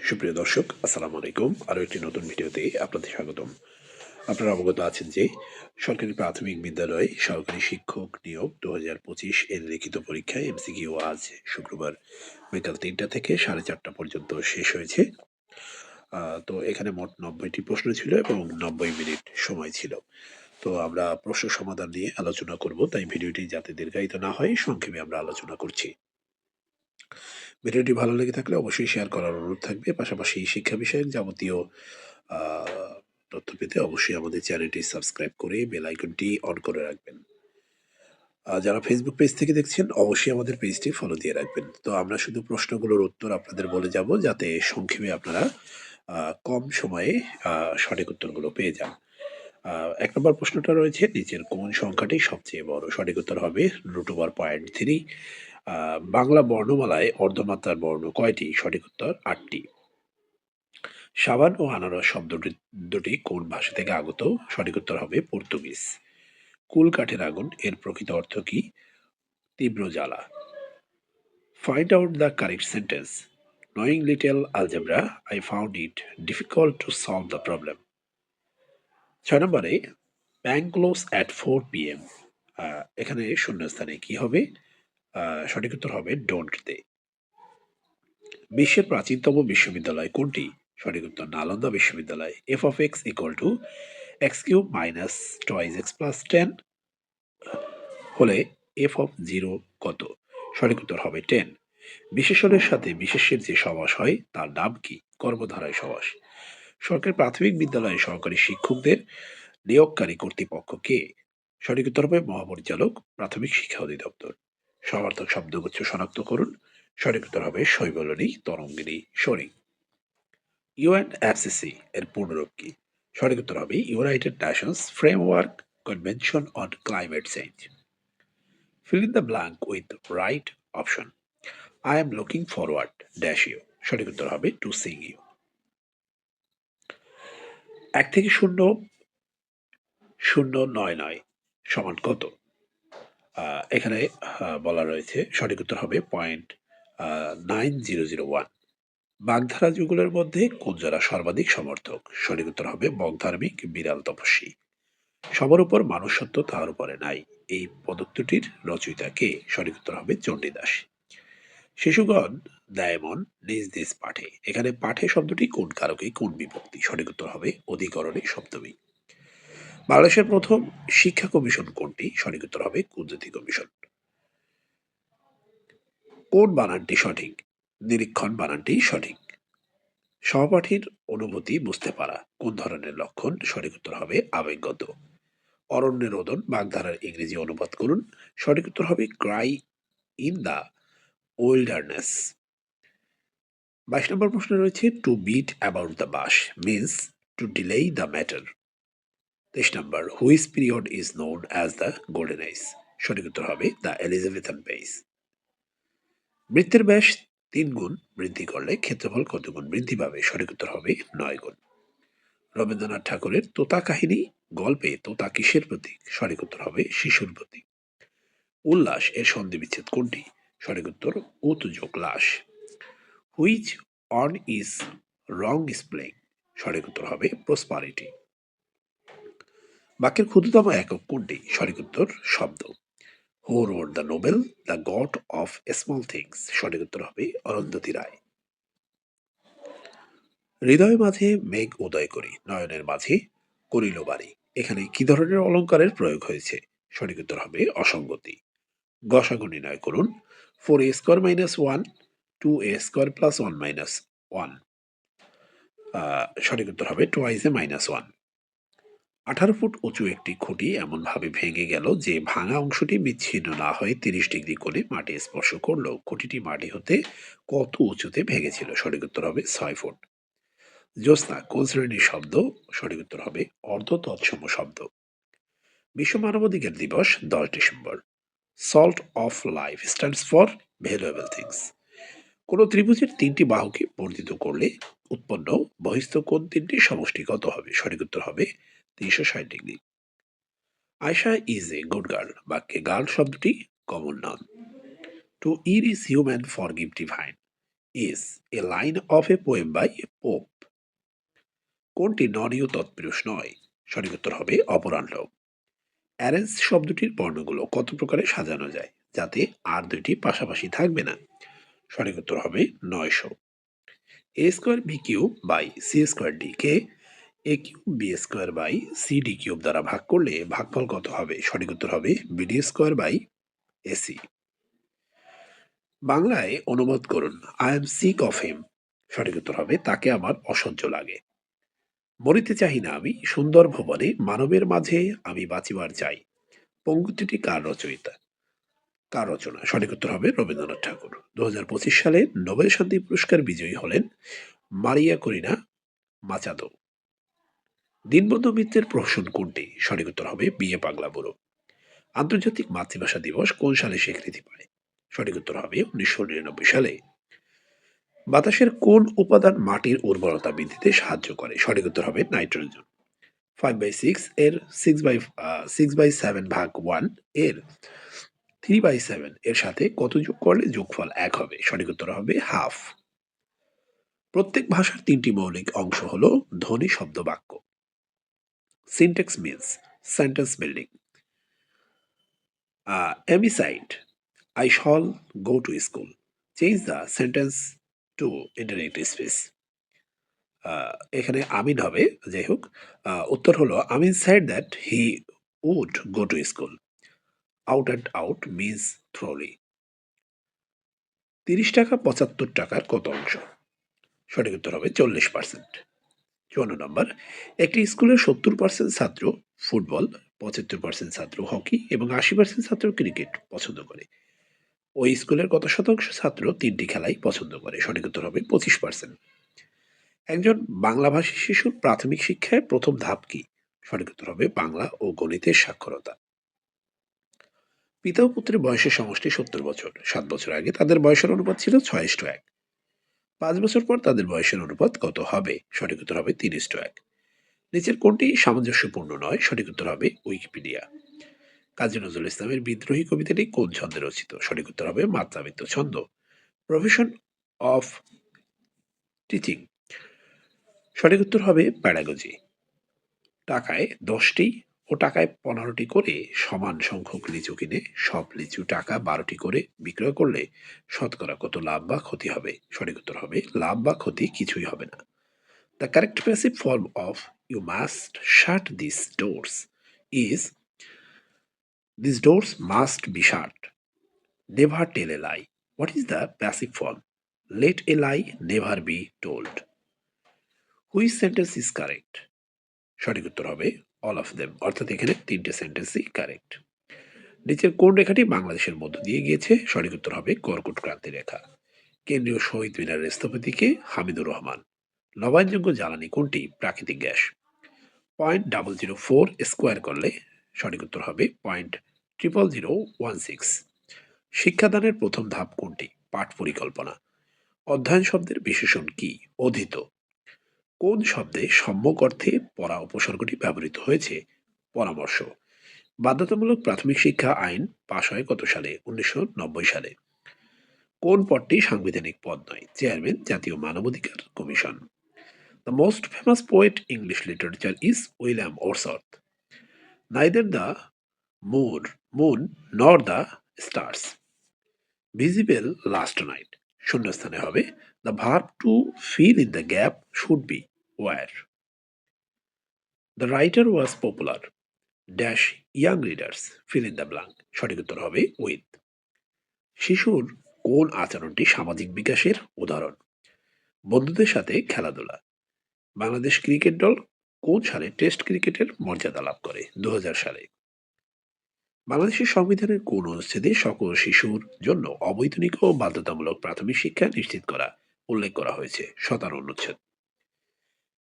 সুপ্রিয় দর্শক, আসসালামু আলাইকুম। আরও একটি নতুন ভিডিওতে আপনাদের স্বাগতম। আপনারা অবগত আছেন যে সরকারি প্রাথমিক বিদ্যালয়ে সহকারী শিক্ষক নিয়োগ ২০২৫ এর লিখিত পরীক্ষায় এমসিকিউ আজ শুক্রবার বিকাল ৩টা থেকে ৪:৩০ পর্যন্ত শেষ হয়েছে। তো এখানে মোট ৯০টি প্রশ্ন ছিল এবং ৯০ মিনিট সময় ছিল। তো আমরা প্রশ্ন সমাধান নিয়ে আলোচনা করব, তাই ভিডিওটি যাতে দীর্ঘায়িত না হয় সংক্ষেপে আমরা আলোচনা করছি। ভিডিওটি ভালো লেগে থাকলে অবশ্যই শেয়ার করার অনুরোধ থাকবে। পাশাপাশি শিক্ষা বিষয়ক যাবতীয় আ তথ্য পেতে অবশ্যই আমাদের চ্যানেলটি সাবস্ক্রাইব করে বেল আইকনটি অন করে রাখবেন। যারা ফেসবুক পেজ থেকে দেখছেন অবশ্যই আমাদের পেজটি ফলো দিয়ে রাখবেন। তো আমরা শুধু প্রশ্নগুলোর উত্তর আপনাদের বলে যাব, যাতে সংক্ষেপে আপনারা আ কম সময়ে আ সঠিক উত্তরগুলো পেয়ে যান। ১ নম্বর প্রশ্নটা রয়েছে, নিচের কোন সংখ্যাটি সবচেয়ে বড়? সঠিক উত্তর হবে √/.3। বাংলা বর্ণমালায় অর্ধমাত্রার বর্ণ কয়টি? সঠিক উত্তর ৮ টি। সাবান ও আনারস দুটি কোন ভাষা থেকে আগত? সঠিক উত্তর হবে পর্তুগিজ। কুল কাঠের আগুন এর প্রকৃত অর্থ কি? তীব্র জ্বালা। Find out the correct sentence. Knowing little algebra, I found it difficult to solve the problem. ৬ নম্বরে, ব্যাংক ক্লোজ অ্যাট 4 PM। এখানে শূন্যস্থানে কি হবে? সঠিক উত্তর হবে ডোন্ট দে। বিশ্বের প্রাচীনতম বিশ্ববিদ্যালয় কোনটি? সঠিক উত্তর নালন্দা বিশ্ববিদ্যালয়। f of x equal to x cube minus twice x plus 10 হলে f of 0 কত? সঠিক উত্তর হবে 10। বিশেষণের সাথে বিশেষ্যের যে সমাস হয় তার নাম কি? কর্মধারয় সমাস। সরকারি প্রাথমিক বিদ্যালয়ে সহকারী শিক্ষকদের নিয়োগকারী কর্তৃপক্ষ কে? সঠিক উত্তর হবে মহাপরিচালক, প্রাথমিক শিক্ষা অধিদপ্তর। সমার্থক শব্দগুচ্ছ শনাক্ত করুন। সঠিক উত্তর হবে শৈবলনী, তরঙ্গিনী, সরি। UNFCCC এর পূর্ণরূপ কি? সঠিক উত্তর হবে United Nations framework convention on climate change. Fill in the blank with right option. I am looking forward dash you. সঠিক উত্তর হবে to seeing you. ১ থেকে ০.০৯৯ সমান কত? এখানে বলা রয়েছে সঠিক উত্তর হবে 0.9001। বাগধারা যুগলের মধ্যে কোন জোড়া সর্বাধিক সমর্থক? সঠিক উত্তর হবে বগধার্মিক, বিড়াল তপস্বী। সবার উপর মানুষ সত্য তাহার উপরে নাই, এই পদোক্তিটির রচয়িতা কে? সঠিক উত্তর হবে চণ্ডীদাস। শিশুগণ দায়মন নিজ নিজ পাঠে, এখানে পাঠে শব্দটি কোন কারকে, কোন বিভক্তি? সঠিক উত্তর হবে অধিকরণে সপ্তমী। বাংলাদেশের প্রথম শিক্ষা কমিশন কোনটি? সঠিক উত্তর হবে কুদরতি কমিশন। কোন বানানটি সঠিক? নিরীক্ষণ বানানটি সঠিক। সহপাঠীর অনুভূতি বুঝতে পারা কোন ধরনের লক্ষণ? সঠিক উত্তর হবে আবেগগত। অরণ্যের রোদন বাগধারার ইংরেজি অনুবাদ করুন। সঠিক উত্তর হবে ক্রাই ইন দ্য ওয়াইল্ডারনেস। ২২ নম্বর প্রশ্ন রয়েছে, to beat about the bush means to delay the matter. ২৩ নম্বর, which period is known as the golden age? সঠিক উত্তর হবে দ্য এলিজাবেথান পেজ। বৃত্তের ব্যাস ৩ গুণ বৃদ্ধি করলে ক্ষেত্রফল কত গুণ বৃদ্ধি পাবে? সঠিক উত্তর হবে ৯ গুণ। রবীন্দ্রনাথ ঠাকুরের তোতা কাহিনী গল্পে তোতা কিসের প্রতীক? সঠিক উত্তর হবে শিশুর প্রতীক। উল্লাস এর সন্ধি বিচ্ছেদ কোনটি? সঠিক উত্তর উত যোগ লাস। Which one is wrong spelling? সঠিক উত্তর হবে প্রসপারিটি। বাক্যের ক্ষুদ্রতম একক কোনটি? সঠিক উত্তর শব্দ। Who wrote the Nobel the god of small things? সঠিক উত্তর হবে অরুন্ধতী রায়। হৃদয় মাঝে মেঘ উদয় করি, নয়নের মাঝে করিল বাড়ি, এখানে কি ধরনের অলঙ্কারের প্রয়োগ হয়েছে? সঠিক উত্তর হবে অসঙ্গতি। গসাগু নির্ণয় করুন। 4a² - 1 2a² + 1 - 1। সঠিক উত্তর হবে twice a -1। ১৮ ফুট উঁচু একটি খুঁটি এমনভাবে ভেঙে গেল যে ভাঙা অংশটি বিচ্ছিন্ন না হয়ে ৩০ ডিগ্রি কোণে মাটি স্পর্শ করলো। খুঁটিটি মাটি হতে কত উঁচুতে ভেঙেছিল? সঠিক উত্তর হবে ৬ ফুট। জ্যোৎস্না কোন শ্রেণীর শব্দ? সঠিক উত্তর হবে অর্ধ তৎসম শব্দ। বিশ্ব মানবাধিকার দিবস ১০ December. Salt of life stands for valuable things. কোন ত্রিভুজের ৩টি বাহুকে বর্ধিত করলে উৎপন্ন বহিস্থ কোণ ৩টির সমষ্টি কত হবে? সঠিক উত্তর হবে ৩৬০ degree. Ayesha is a good girl বাক্যে গার্ল শব্দটি common noun. To err is human, forgive divine. Is a line of a poem by Pope. কোনটি ননীয় তৎপুরুষ নয়? সঠিক উত্তর হবে অপরাহ্ন। অ্যারেঞ্জ শব্দটির বর্ণগুলো কত প্রকারে সাজানো যায় যাতে আর দুইটি পাশাপাশি থাকবে না? সঠিক উত্তর হবে 900। A square B cube by C square D কে A cube B square by C D cube দ্বারা ভাগ করলে ভাগফল কত হবে? সঠিক উত্তর হবে বিডি স্কোয়ার বাই এসি। বাংলায় অনুবাদ করুন I am sick of him. সঠিক উত্তর হবে তাকে আমার অসহ্য লাগে। মরিতে চাহি না আমি সুন্দর ভবনে মানবের মাঝে আমি বাঁচিবার চাই। পঙ্ক্তিটি কার রচয়িতা? কার রচনা? সঠিক উত্তর হবে রবীন্দ্রনাথ ঠাকুর। 2025 সালে নোবেল শান্তি পুরস্কার বিজয়ী হলেন মারিয়া করিনা মাচাদো। দীনবন্ধু মিত্রের প্রহসন কোনটি? সঠিক উত্তর হবে বিয়ে পাগলা বুড়ো। আন্তর্জাতিক মাতৃভাষা দিবস কোন সালে স্বীকৃতি পায়? সঠিক উত্তর হবে 1999 সালে। বাতাসের কোন উপাদান মাটির উর্বরতা বৃদ্ধিতে সাহায্য করে? সঠিক উত্তর হবে নাইট্রোজেন। 5/6 এর 6/7 ভাগ 1 এর 3/7 এর সাথে কত যোগ করলে যোগফল 1 হবে? সঠিক উত্তর হবে হাফ। প্রত্যেক ভাষার 3টি মৌলিক অংশ হলো ধ্বনি, শব্দ, বাক্য। Syntax means sentence building. Amicide, I shall go to school. Change the sentence to indirect speech. এখানে আমিন হবে, যাই হোক। উত্তর হলো আমিন said that he would go to school. Out and out means thoroughly. 30 টাকা 75 টাকার কত অংশ? সঠিক উত্তর হবে 40%। 54 নম্বর, একটি স্কুলের 70% ছাত্র ফুটবল, 75% ছাত্র হকি এবং 80% ছাত্র ক্রিকেট পছন্দ করে। ওই স্কুলের কত শতাংশ ছাত্র 3টি খেলাই পছন্দ করে? সঠিক উত্তর হবে 25%। একজন বাংলাভাষী শিশুর প্রাথমিক শিক্ষায় প্রথম ধাপ কি? সঠিক উত্তর হবে বাংলা ও গণিতের সাক্ষরতা। পিতা ও পুত্রের বয়সের সমষ্টি 70 বছর। 7 বছর আগে তাদের বয়সের অনুপাত ছিল 6:1। 5 বছর পর তাদের বয়সের অনুপাত কত হবে? সঠিক উত্তর হবে 3:1। নিচের কোনটি সামঞ্জস্যপূর্ণ নয়? সঠিক উত্তর হবে উইকিপিডিয়া। কাজী নজরুল ইসলামের বিদ্রোহী কবিতাটি কোন ছন্দে রচিত? সঠিক উত্তর হবে মাত্রাবৃত্ত ছন্দ। প্রফেশন অফ টিচিং, সঠিক উত্তর হবে প্যাডাগজি। টাকায় 10টি ও টাকায় 15টি করে সমান সংখ্যক লিচু কিনে সব লিচু টাকা 12টি করে বিক্রয় করলে শতকরা কত লাভ বা ক্ষতি হবে? সঠিক উত্তর হবে লাভ বা ক্ষতি কিছুই হবে না। The correct passive form of you must shut this doors is this doors must be shut. Never tell a lie. What is the passive form? Let a lie never be told. Which sentence is correct? সঠিক উত্তর হবে all of them, অর্থাৎ এখানে 3টে সেন্টেন্সই correct. নিচের কোন রেখাটি বাংলাদেশের মধ্য দিয়ে গিয়েছে? সঠিক উত্তর হবে কর্কট ক্রান্তি রেখা। কেন্দ্রীয় শহীদ মিনারের স্থপতিকে হামিদুর রহমান। নবায়নযোগ্য জ্বালানি কোনটি? প্রাকৃতিক গ্যাস। 0.004 স্কোয়ার করলে সঠিক উত্তর হবে 0.00016। শিক্ষাদানের প্রথম ধাপ কোনটি? পাঠ পরিকল্পনা। অধ্যয়ন শব্দের বিশেষণ কি? অধীত। কোন শব্দে সম্যক অর্থে পড়া উপসর্গটি ব্যবহৃত হয়েছে? পরামর্শ। বাধ্যতামূলক প্রাথমিক শিক্ষা আইন পাশ হয় কত সালে? 1990 সালে। কোন পদটি সাংবিধানিক পদ নয়? চেয়ারম্যান, জাতীয় মানবাধিকার কমিশন। The most famous poet English literature is William Wordsworth. Neither the moon nor the stars visible last night. শূন্যস্থানে হবে the verb to fill in the gap should be were. The writer was popular dash young readers fill in the blank. সঠিক উত্তর হবে with. শিশুর কোন আচরণটি সামাজিক বিকাশের উদাহরণ? বন্ধুদের সাথে খেলাধুলা। বাংলাদেশ ক্রিকেট দল কোন সালে টেস্ট ক্রিকেটের মর্যাদা লাভ করে? 2000 সালে। বাংলাদেশের সংবিধানের কোন অনুচ্ছেদে সকল শিশুর জন্য অবৈতনিক ও বাধ্যতামূলক প্রাথমিক শিক্ষা নিশ্চিত করা উল্লেখ করা হয়েছে? 17 অনুচ্ছেদ।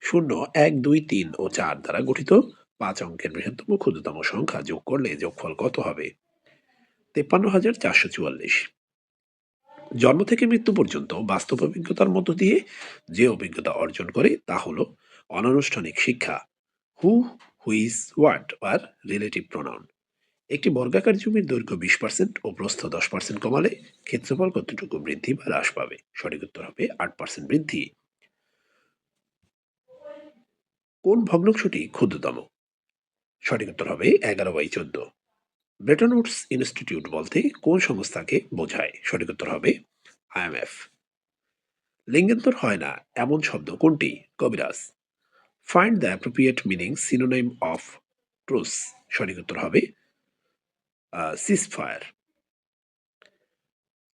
0, 1, 2, 3 ও 4 দ্বারা গঠিত 5 অঙ্কের বৃহত্তম ক্ষুদ্রতম সংখ্যা যোগ করলে যোগফল কত হবে? 53,444। জন্ম থেকে মৃত্যু পর্যন্ত বাস্তব অভিজ্ঞতার মধ্য দিয়ে যে অভিজ্ঞতা অর্জন করে তা হলো অনানুষ্ঠানিক শিক্ষা। Who, whose, what are relative pronoun. একটি বর্গাকার জমির দৈর্ঘ্য 20% ও প্রস্থ 10% কমালে ক্ষেত্রফল কতটুকু বৃদ্ধি বা হ্রাস পাবে? সঠিক উত্তর হবে 8% বৃদ্ধি। কোন ভগ্নাংশটি ক্ষুদ্রতম? সঠিক উত্তর হবে 11/14। ব্রেটন উডস ইনস্টিটিউট বলতে কোন সংস্থাকে বোঝায়? সঠিক উত্তর হবে IMF। লিঙ্গান্তর হয় না এমন শব্দ কোনটি? কবিরাজ। Find the appropriate meaning সিনোনাইম of truce. সঠিক উত্তর হবে ceasefire.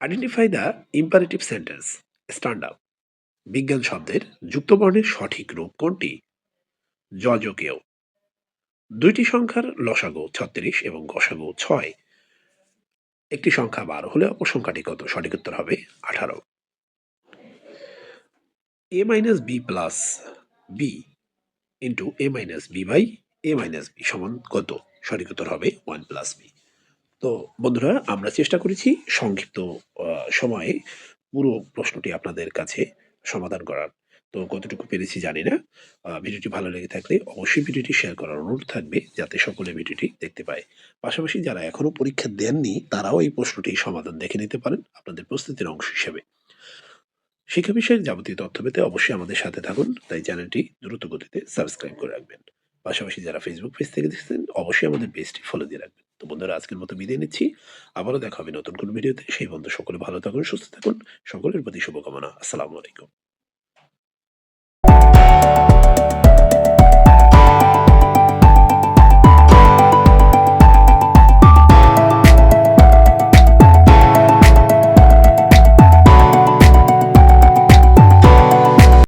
Identify the imperative sentence. Stand up. বিজ্ঞান শব্দের যুক্তবর্ণের সঠিক রূপ কোনটি? যজকেয়। দুইটি সংখ্যার লসাগু 36 এবং গসাগু 6। একটি সংখ্যা 12 হলে অপর সংখ্যাটি কত? সঠিক উত্তর হবে 18। a minus B plus B into a minus B by a minus B সমান কত? সঠিক উত্তর হবে 1 প্লাস বি। তো বন্ধুরা, আমরা চেষ্টা করেছি সংক্ষিপ্ত সময়ে পুরো প্রশ্নটি আপনাদের কাছে সমাধান করার। তো কতটুকু পেরেছি জানি না। ভিডিওটি ভালো লেগে থাকলে অবশ্যই ভিডিওটি শেয়ার করার অনুরোধ থাকবে যাতে সকলে ভিডিওটি দেখতে পায়। পাশাপাশি যারা এখনো পরীক্ষা দেননি তারাও এই প্রশ্নটির সমাধান দেখে নিতে পারেন আপনাদের প্রস্তুতির অংশ হিসেবে। শিক্ষা বিষয়ক যাবতীয় তথ্য পেতে অবশ্যই আমাদের সাথে থাকুন। তাই চ্যানেলটি দ্রুত গতিতে সাবস্ক্রাইব করে রাখবেন। পাশাপাশি যারা ফেসবুক পেজ থেকে দেখছেন অবশ্যই আমাদের পেজটি ফলো দিয়ে রাখবেন। তো বন্ধুরা, আজকের মতো বিদায় নিচ্ছি। আবারও দেখা হবে নতুন কোনো ভিডিওতে। সেই পর্যন্ত সকলে ভালো থাকুন, সুস্থ থাকুন। সকলের প্রতি শুভকামনা। আসসালামু আলাইকুম।